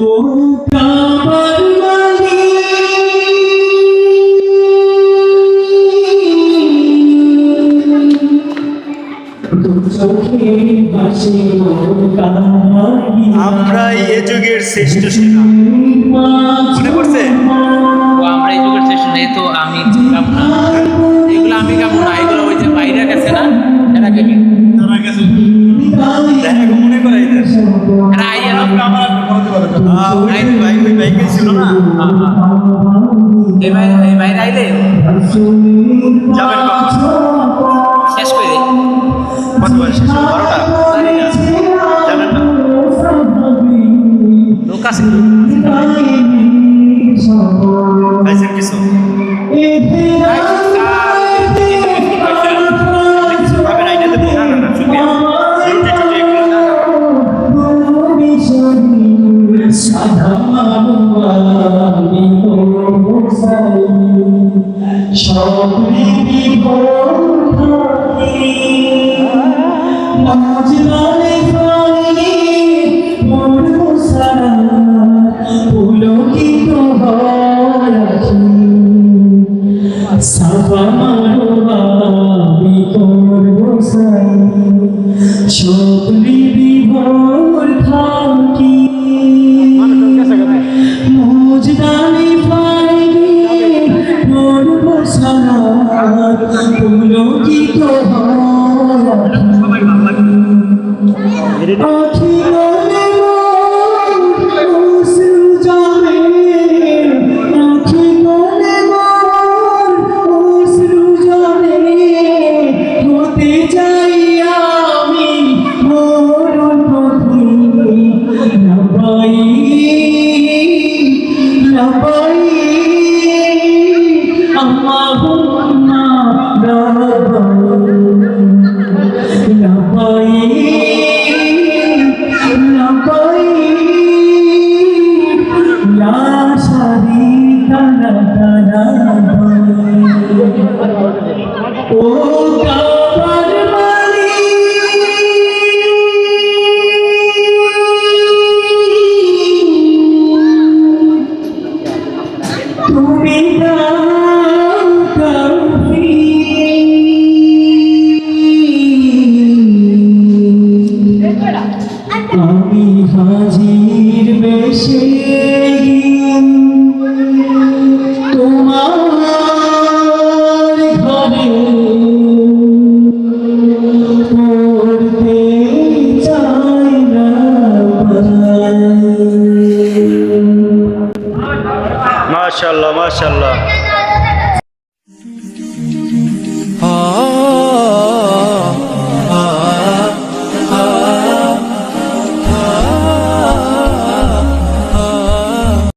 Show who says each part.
Speaker 1: ও কাবার মালি চোখে ভাসে
Speaker 2: আমরাই এ যুগের শ্রেষ্ঠ সেনা। মনে পড়ছে?
Speaker 3: ও আমরা এই যুগের শেষ নেই তো আমি গাবো না, এগুলো আমি গাবো না, এগুলো ওই যে বাইরে গেছে না এরা গাবে,
Speaker 2: দেখো মনে করাই দেয়।
Speaker 3: এরা আইয়া না
Speaker 2: ভাই ওই বাইকে ছিল না,
Speaker 3: এই বাইরে আইলে
Speaker 2: যাবেন কখন?
Speaker 3: শেষ করে দিই।
Speaker 2: কত বয়স শেষ হবে? 12টা? জানেন না?
Speaker 3: লোক আছে
Speaker 2: খাইছেন কিছু? কিছু খাবেন আইনা দেবো? না না না, শুক্রিয়া। রুটি টুটি এগুলো না না।
Speaker 1: সাফা মারো আমি করব সাই সকলি বিভোর থাকি মুজদানি ফাইনি করব সালাত পুলকিত আখি গলে অশ্রু জমে আখি গলে অশ্রু জমে হতে চাই আমি মরণ পথে না পাই না পাই আল্লাহুম্মা না পাই না পাই লা শারীকা লাকা না ও কাবার মালি তুমি দাও তৌফিক আমি হাজির বেশে তোমার ঘরে পড়তে চাই না
Speaker 2: মাশাআল্লাহ মাশাআল্লাহ।